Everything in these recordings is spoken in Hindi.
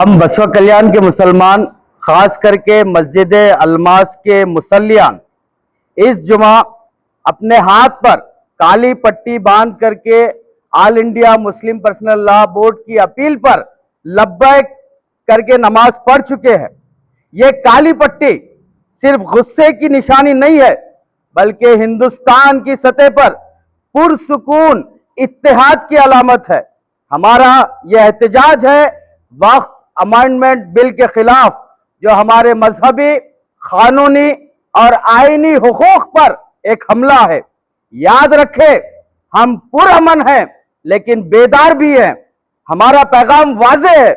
हम बसवा कल्याण के मुसलमान, खास करके मस्जिद अलमास के मुसल्लियान इस जुमा अपने हाथ पर काली पट्टी बांध करके all India Muslim personal law board की अपील पर लब्बैक करके नमाज पढ़ चुके हैं। ये काली पट्टी सिर्फ गुस्से की निशानी नहीं है, बल्कि हिंदुस्तान की सतह पर पुरसुकून इत्तेहाद की अलामत है। हमारा यह एहतजाज है वक्फ अमेंडमेंट बिल के खिलाफ, जो हमारे मजहबी, कानूनी और आईनी हुकूक पर एक हमला है। याद रखें, हम पुरअमन हैं लेकिन बेदार भी हैं। हमारा पैगाम वाज़े है,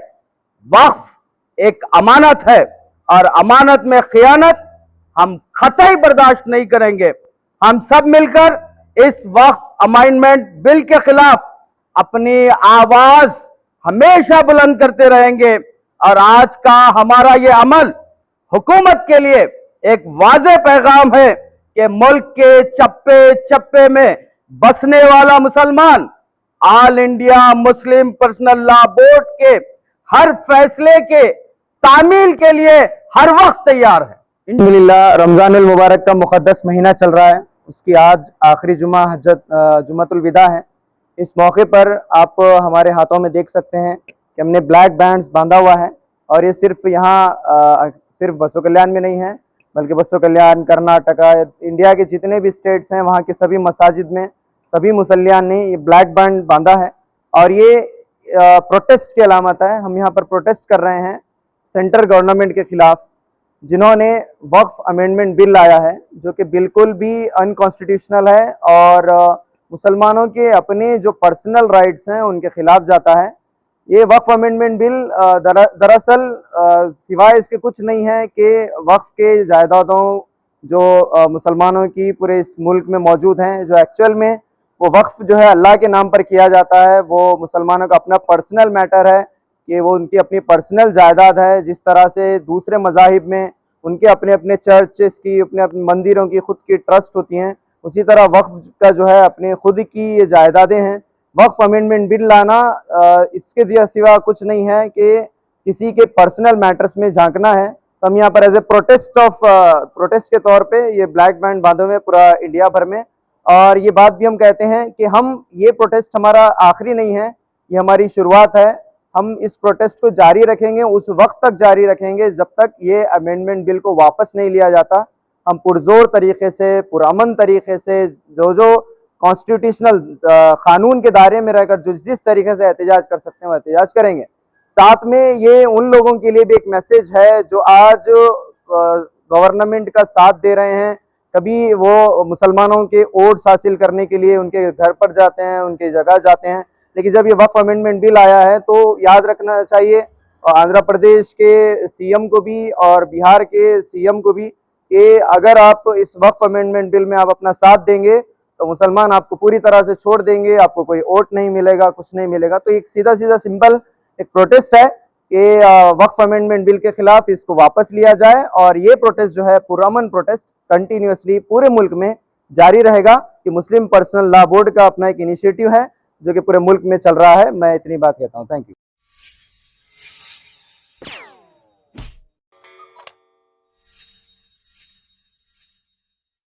वक्फ एक अमानत है और अमानत में खियानत हम कतई बर्दाश्त नहीं करेंगे। हम सब मिलकर इस वक्फ अमेंडमेंट बिल के खिलाफ अपनी आवाज हमेशा बुलंद करते रहेंगे और आज का हमारा ये अमल हुकूमत के लिए एक वाज़े पैगाम है कि मुल्क के चप्पे चप्पे में बसने वाला मुसलमान all India Muslim personal law board के हर फैसले के तामील के लिए हर वक्त तैयार है। अल्हम्दुलिल्लाह, रमजान अल मुबारक का मुक़द्दस महीना चल रहा है। उसकी आज आखिरी जुमा जुम्मतुल विदा है। इस मौके पर आप हमारे हाथों में देख सकते हैं कि हमने ब्लैक बैंड्स बांधा हुआ है और ये सिर्फ यहाँ सिर्फ बसवा कल्याण में नहीं है, बल्कि बसवा कल्याण, कर्नाटका, इंडिया के जितने भी स्टेट्स हैं वहाँ के सभी मसाजिद में सभी मुसल्लियान ने ये ब्लैक बैंड बांधा है और ये प्रोटेस्ट की अलामत है। हम यहाँ पर प्रोटेस्ट कर रहे हैं सेंट्रल गवर्नमेंट के खिलाफ, जिन्होंने वक्फ अमेंडमेंट बिल लाया है जो कि बिल्कुल भी अनकॉन्स्टिट्यूशनल है और मुसलमानों के अपने जो पर्सनल राइट्स हैं उनके खिलाफ जाता है। ये वक्फ अमेंडमेंट बिल दरअसल सिवाय इसके कुछ नहीं है कि वक्फ के जायदादों जो मुसलमानों की पूरे इस मुल्क में मौजूद हैं, जो एक्चुअल में वो वक्फ जो है अल्लाह के नाम पर किया जाता है, वो मुसलमानों का अपना पर्सनल मैटर है कि वो उनकी अपनी पर्सनल जायदाद है। जिस तरह से दूसरे मज़ाहिब में उनके अपने अपने चर्चेस की, अपने अपने मंदिरों की खुद की ट्रस्ट होती हैं, उसी तरह वक्फ का जो है अपने खुद की ये जायदादें हैं। वक्फ अमेंडमेंट बिल लाना इसके सिवा कुछ नहीं है कि किसी के पर्सनल मैटर्स में झांकना है। तो हम यहाँ पर एज ए प्रोटेस्ट के तौर पे ये ब्लैक बैंड बांधे हुए पूरा इंडिया भर में, और ये बात भी हम कहते हैं कि हम ये प्रोटेस्ट हमारा आखिरी नहीं है, ये हमारी शुरुआत है। हम इस प्रोटेस्ट को जारी रखेंगे, उस वक्त तक जारी रखेंगे जब तक ये अमेंडमेंट बिल को वापस नहीं लिया जाता। हम पुरजोर तरीके से, पुरअमन तरीके से, जो कॉन्स्टिट्यूशनल कानून के दायरे में रहकर जो जिस तरीके से एहतजाज कर सकते हैं वो एहतजाज करेंगे। साथ में ये उन लोगों के लिए भी एक मैसेज है जो आज गवर्नमेंट का साथ दे रहे हैं। कभी वो मुसलमानों के वोट्स हासिल करने के लिए उनके घर पर जाते हैं, उनकी जगह जाते हैं, लेकिन जब ये वक्फ अमेंडमेंट बिल आया है तो याद रखना चाहिए आंध्र प्रदेश के सीएम को भी और बिहार के सीएम को भी कि अगर आप इस वक्फ अमेंडमेंट बिल में आप अपना साथ देंगे तो मुसलमान आपको पूरी तरह से छोड़ देंगे, आपको कोई वोट नहीं मिलेगा, कुछ नहीं मिलेगा। तो एक सीधा सीधा सिंपल एक प्रोटेस्ट है कि वक्फ अमेंडमेंट बिल के खिलाफ इसको वापस लिया जाए, और ये प्रोटेस्ट जो है पुरअमन प्रोटेस्ट कंटिन्यूसली पूरे मुल्क में जारी रहेगा कि मुस्लिम पर्सनल लॉ बोर्ड का अपना एक इनिशिएटिव है जो कि पूरे मुल्क में चल रहा है। मैं इतनी बात कहता हूँ। Thank you.